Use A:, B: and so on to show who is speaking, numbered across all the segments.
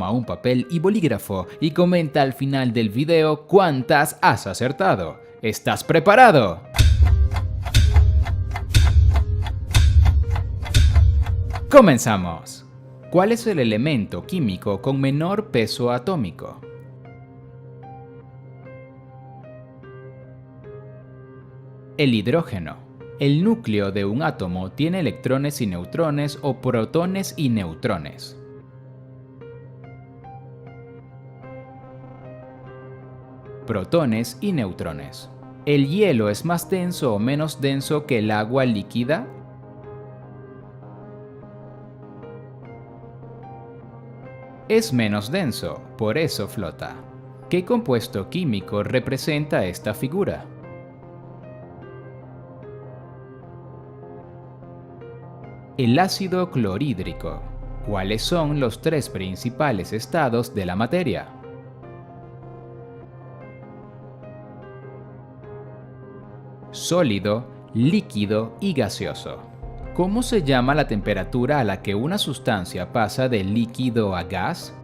A: toma un papel y bolígrafo y comenta al final del video cuántas has acertado. ¿Estás preparado? ¡Comenzamos! ¿Cuál es el elemento químico con menor peso atómico? El hidrógeno. El núcleo de un átomo tiene electrones y neutrones o protones y neutrones. Protones y neutrones. ¿El hielo es más denso o menos denso que el agua líquida? Es menos denso, por eso flota. ¿Qué compuesto químico representa esta figura? El ácido clorhídrico. ¿Cuáles son los tres principales estados de la materia? Sólido, líquido y gaseoso. ¿Cómo se llama la temperatura a la que una sustancia pasa de líquido a gas?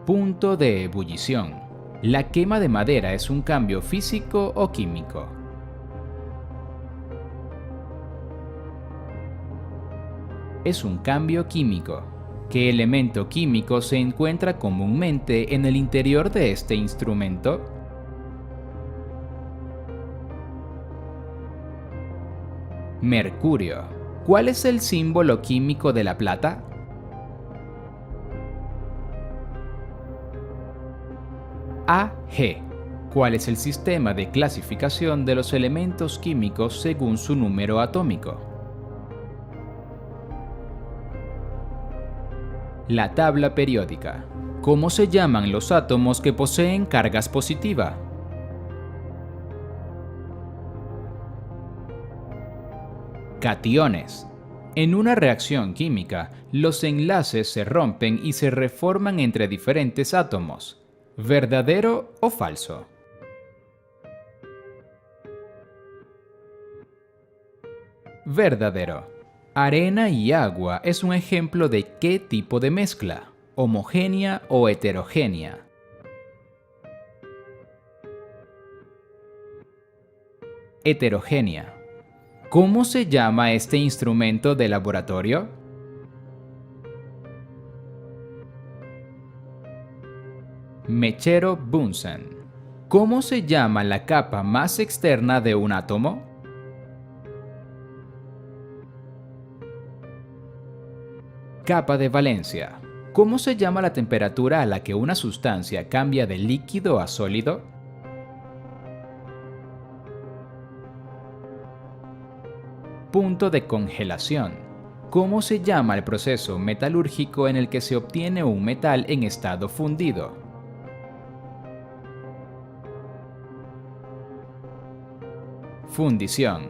A: Punto de ebullición. ¿La quema de madera es un cambio físico o químico? Es un cambio químico. ¿Qué elemento químico se encuentra comúnmente en el interior de este instrumento? Mercurio. ¿Cuál es el símbolo químico de la plata? Ag. ¿Cuál es el sistema de clasificación de los elementos químicos según su número atómico? La tabla periódica. ¿Cómo se llaman los átomos que poseen cargas positivas? Cationes. En una reacción química, los enlaces se rompen y se reforman entre diferentes átomos. ¿Verdadero o falso? Verdadero. Arena y agua es un ejemplo de qué tipo de mezcla, homogénea o heterogénea. Heterogénea. ¿Cómo se llama este instrumento de laboratorio? Mechero Bunsen. ¿Cómo se llama la capa más externa de un átomo? Capa de valencia. ¿Cómo se llama la temperatura a la que una sustancia cambia de líquido a sólido? Punto de congelación. ¿Cómo se llama el proceso metalúrgico en el que se obtiene un metal en estado fundido? Fundición.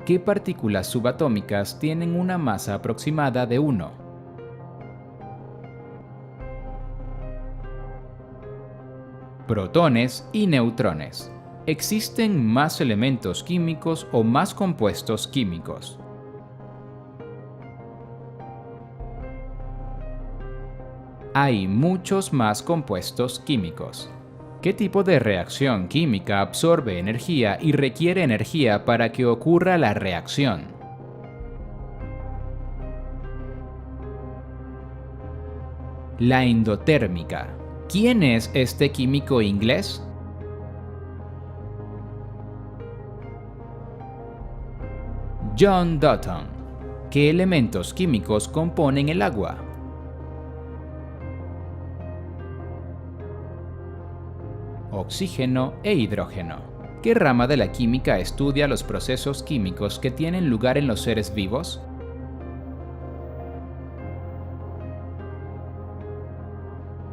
A: ¿Qué partículas subatómicas tienen una masa aproximada de 1? Protones y neutrones. ¿Existen más elementos químicos o más compuestos químicos? Hay muchos más compuestos químicos. ¿Qué tipo de reacción química absorbe energía y requiere energía para que ocurra la reacción? La endotérmica. ¿Quién es este químico inglés? John Dalton. ¿Qué elementos químicos componen el agua? Oxígeno e hidrógeno. ¿Qué rama de la química estudia los procesos químicos que tienen lugar en los seres vivos?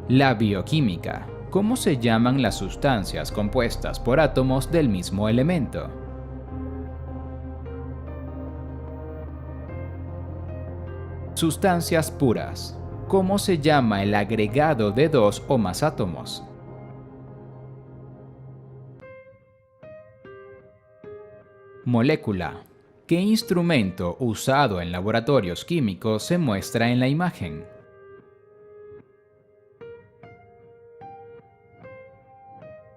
A: La bioquímica. ¿Cómo se llaman las sustancias compuestas por átomos del mismo elemento? Sustancias puras. ¿Cómo se llama el agregado de dos o más átomos? Molécula. ¿Qué instrumento usado en laboratorios químicos se muestra en la imagen?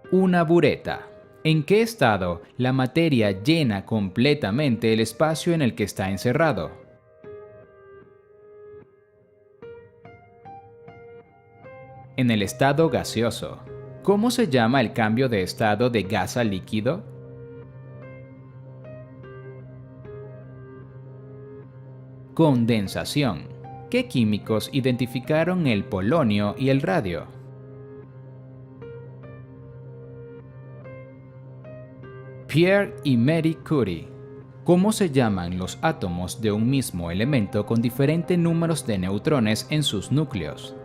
A: Una bureta. ¿En qué estado la materia llena completamente el espacio en el que está encerrado? En el estado gaseoso. ¿Cómo se llama el cambio de estado de gas a líquido? Condensación. ¿Qué químicos identificaron el polonio y el radio? Pierre y Marie Curie. ¿Cómo se llaman los átomos de un mismo elemento con diferentes números de neutrones en sus núcleos?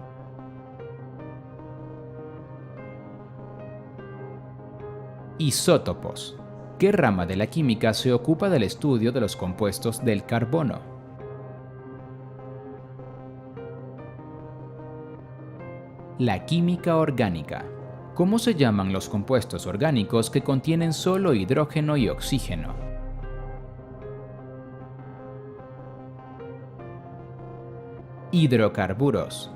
A: Isótopos. ¿Qué rama de la química se ocupa del estudio de los compuestos del carbono? La química orgánica. ¿Cómo se llaman los compuestos orgánicos que contienen solo hidrógeno y oxígeno? Hidrocarburos.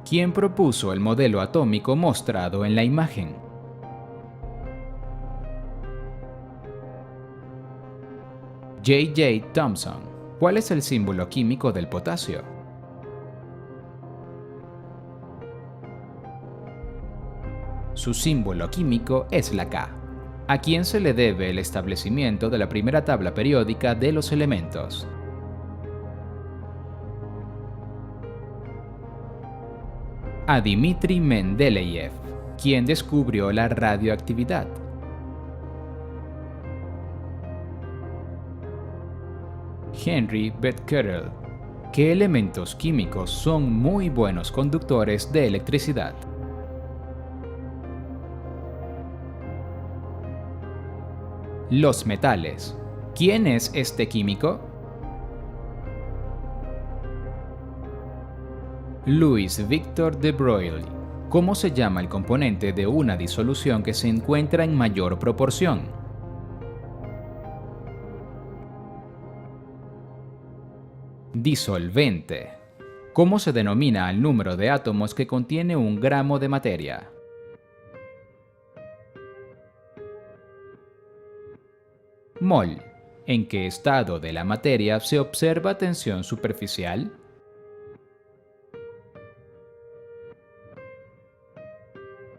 A: ¿Quién propuso el modelo atómico mostrado en la imagen? J. J. Thomson. ¿Cuál es el símbolo químico del potasio? Su símbolo químico es la K. ¿A quién se le debe el establecimiento de la primera tabla periódica de los elementos? A Dmitri Mendeleev, quien descubrió la radioactividad. Henry Becquerel. ¿Qué elementos químicos son muy buenos conductores de electricidad? Los metales. ¿Quién es este químico? Louis Victor de Broglie. ¿Cómo se llama el componente de una disolución que se encuentra en mayor proporción? Disolvente. ¿Cómo se denomina el número de átomos que contiene un gramo de materia? Mol. ¿En qué estado de la materia se observa tensión superficial?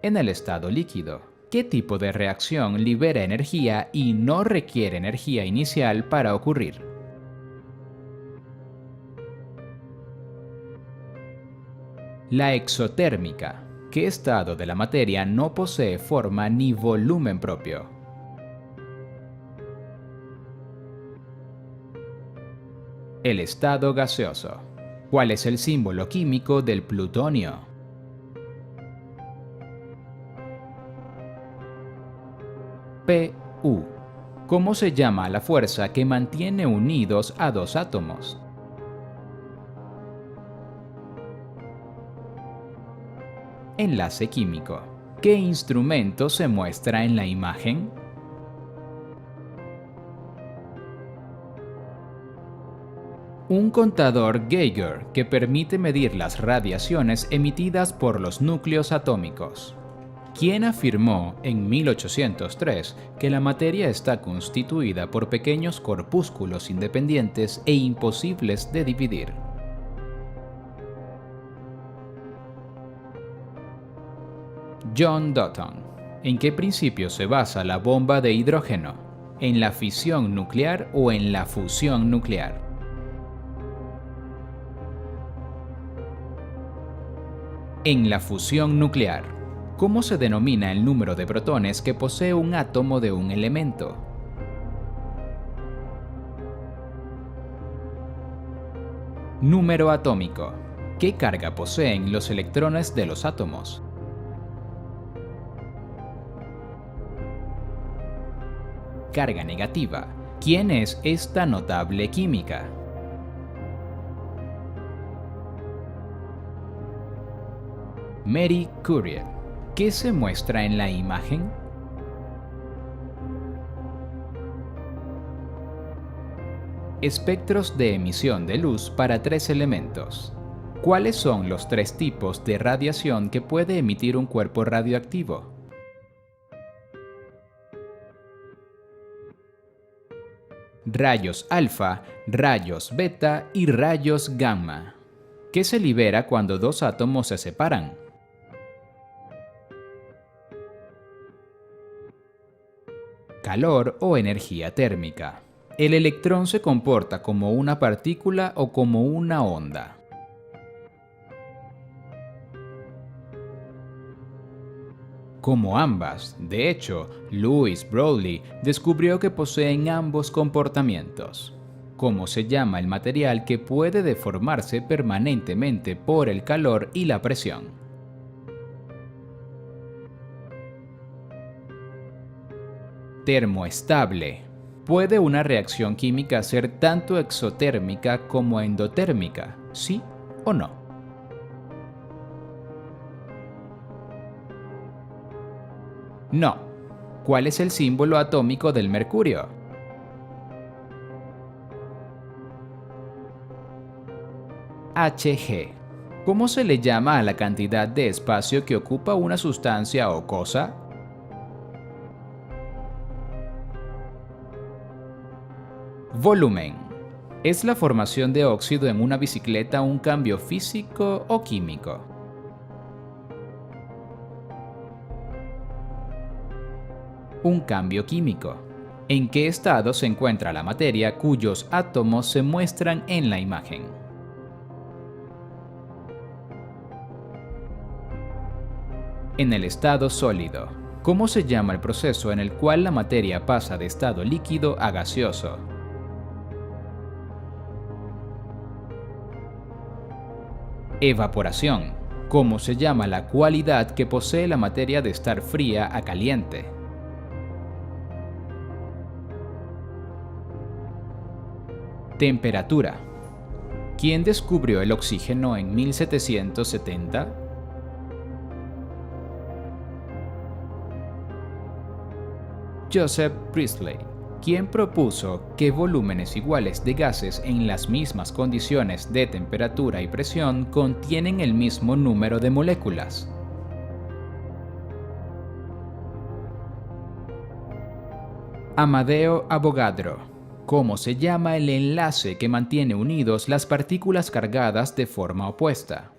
A: En el estado líquido. ¿Qué tipo de reacción libera energía y no requiere energía inicial para ocurrir? La exotérmica. ¿Qué estado de la materia no posee forma ni volumen propio? El estado gaseoso. ¿Cuál es el símbolo químico del plutonio? Pu. ¿Cómo se llama la fuerza que mantiene unidos a dos átomos? Enlace químico. ¿Qué instrumento se muestra en la imagen? Un contador Geiger que permite medir las radiaciones emitidas por los núcleos atómicos. ¿Quién afirmó en 1803 que la materia está constituida por pequeños corpúsculos independientes e imposibles de dividir? John Dalton. ¿En qué principio se basa la bomba de hidrógeno? ¿En la fisión nuclear o en la fusión nuclear? En la fusión nuclear. ¿Cómo se denomina el número de protones que posee un átomo de un elemento? Número atómico. ¿Qué carga poseen los electrones de los átomos? Carga negativa. ¿Quién es esta notable química? Marie Curie. ¿Qué se muestra en la imagen? ？ Espectros de emisión de luz para 3 elementos. ¿Cuáles son los 3 tipos de radiación que puede emitir un cuerpo radioactivo? Rayos alfa, rayos beta y rayos gamma. ¿Qué se libera cuando dos átomos se separan? Calor o energía térmica. ¿El electrón se comporta como una partícula o como una onda? Como ambas. De hecho, Louis Broglie descubrió que poseen ambos comportamientos. ¿Cómo se llama el material que puede deformarse permanentemente por el calor y la presión? Termoestable. ¿Puede una reacción química ser tanto exotérmica como endotérmica? ¿Sí o no? No. ¿Cuál es el símbolo atómico del mercurio? Hg. ¿Cómo se le llama a la cantidad de espacio que ocupa una sustancia o cosa? Volumen. ¿Es la formación de óxido en una bicicleta un cambio físico o químico? Un cambio químico. ¿En qué estado se encuentra la materia cuyos átomos se muestran en la imagen? En el estado sólido. ¿Cómo se llama el proceso en el cual la materia pasa de estado líquido a gaseoso? Evaporación. ¿Cómo se llama la cualidad que posee la materia de estar fría a caliente? Temperatura. ¿Quién descubrió el oxígeno en 1770? Joseph Priestley. ¿Quién propuso que volúmenes iguales de gases en las mismas condiciones de temperatura y presión contienen el mismo número de moléculas? Amadeo Avogadro. ¿Cómo se llama el enlace que mantiene unidos las partículas cargadas de forma opuesta?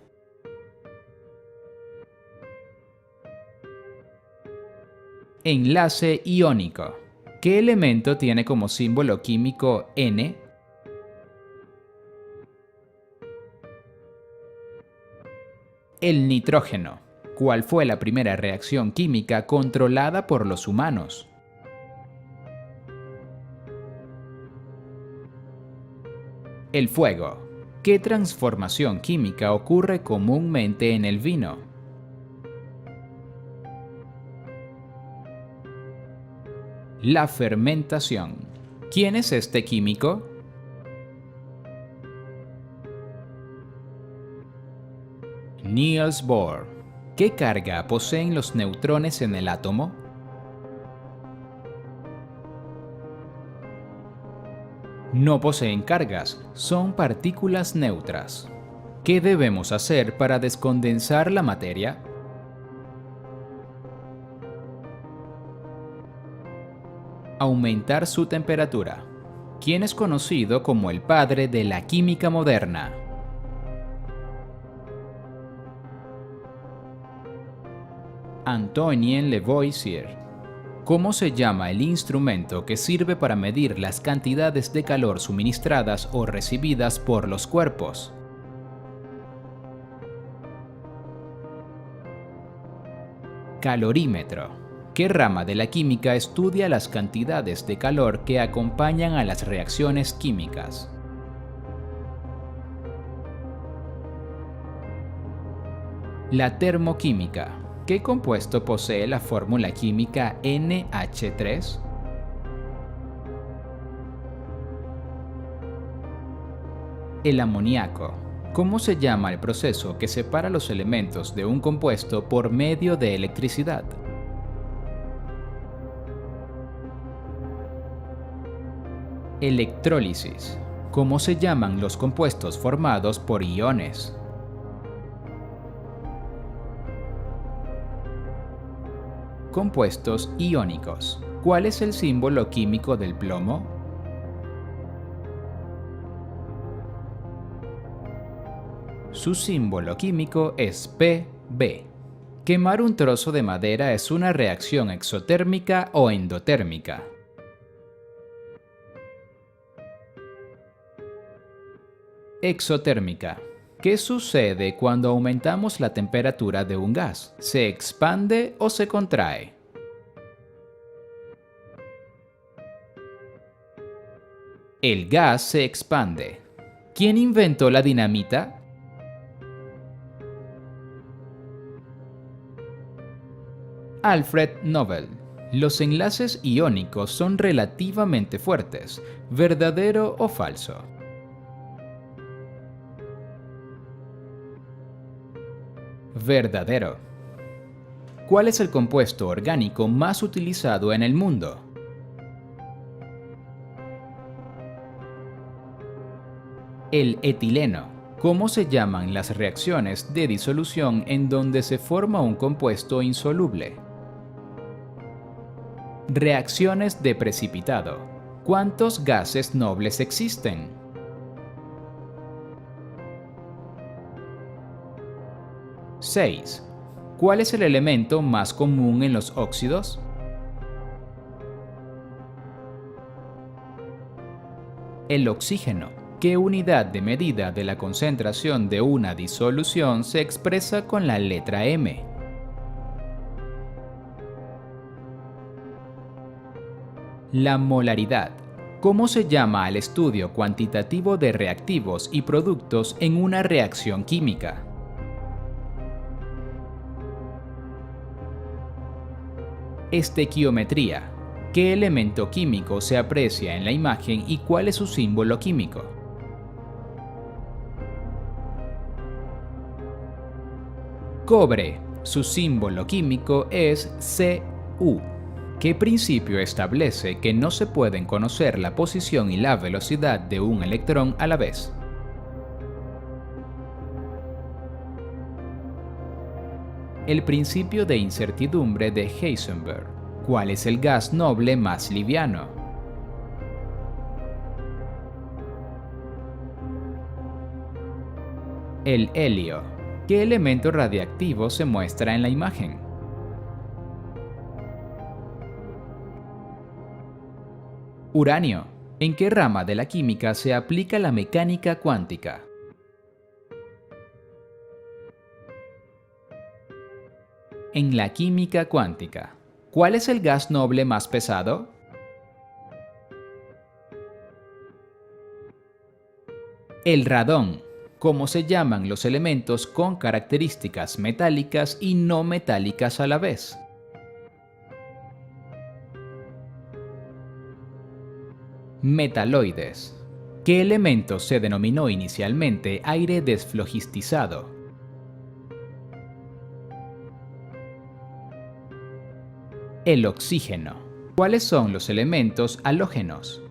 A: Enlace iónico. ¿Qué elemento tiene como símbolo químico N? El nitrógeno. ¿Cuál fue la primera reacción química controlada por los humanos? El fuego. ¿Qué transformación química ocurre comúnmente en el vino? La fermentación. ¿Quién es este químico? Niels Bohr. ¿Qué carga poseen los neutrones en el átomo? No poseen cargas, son partículas neutras. ¿Qué debemos hacer para descondensar la materia? Aumentar su temperatura. ¿Quién es conocido como el padre de la química moderna? Antoine Lavoisier. ¿Cómo se llama el instrumento que sirve para medir las cantidades de calor suministradas o recibidas por los cuerpos? Calorímetro. ¿Qué rama de la química estudia las cantidades de calor que acompañan a las reacciones químicas? La termoquímica. ¿Qué compuesto posee la fórmula química NH3? El amoníaco. ¿Cómo se llama el proceso que separa los elementos de un compuesto por medio de electricidad? Electrólisis. ¿Cómo se llaman los compuestos formados por iones? Compuestos iónicos. ¿Cuál es el símbolo químico del plomo? Su símbolo químico es Pb. Quemar un trozo de madera es una reacción exotérmica o endotérmica. Exotérmica. ¿Qué sucede cuando aumentamos la temperatura de un gas? ¿Se expande o se contrae? El gas se expande. ¿Quién inventó la dinamita? Alfred Nobel. Los enlaces iónicos son relativamente fuertes. ¿Verdadero o falso? Verdadero. ¿Cuál es el compuesto orgánico más utilizado en el mundo? El etileno. ¿Cómo se llaman las reacciones de disolución en donde se forma un compuesto insoluble? Reacciones de precipitado. ¿Cuántos gases nobles existen? 6. ¿Cuál es el elemento más común en los óxidos? El oxígeno. ¿Qué unidad de medida de la concentración de una disolución se expresa con la letra m? La molaridad. ¿Cómo se llama al estudio cuantitativo de reactivos y productos en una reacción química? Estequiometría. ¿Qué elemento químico se aprecia en la imagen y cuál es su símbolo químico? Cobre. Su símbolo químico es Cu. ¿Qué principio establece que no se pueden conocer la posición y la velocidad de un electrón a la vez? El principio de incertidumbre de Heisenberg. ¿Cuál es el gas noble más liviano? El helio. ¿Qué elemento radiactivo se muestra en la imagen? Uranio. ¿En qué rama de la química se aplica la mecánica cuántica? En la química cuántica. ¿Cuál es el gas noble más pesado? El radón. ¿Cómo se llaman los elementos con características metálicas y no metálicas a la vez? Metaloides. ¿Qué elemento se denominó inicialmente aire desflogistizado? El oxígeno. ¿Cuáles son los elementos halógenos?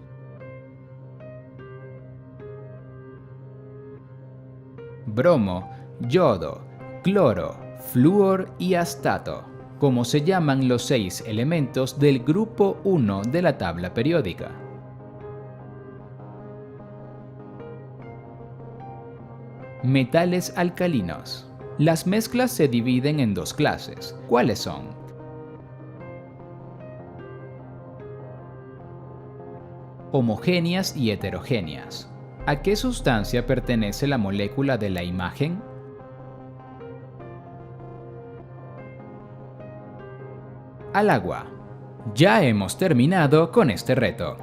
A: Bromo, yodo, cloro, flúor y astato. ¿Cómo se llaman los 6 elementos del grupo 1 de la tabla periódica? Metales alcalinos. Las mezclas se dividen en 2 clases. ¿Cuáles son? Homogéneas y heterogéneas. ¿A qué sustancia pertenece la molécula de la imagen? Al agua. Ya hemos terminado con este reto.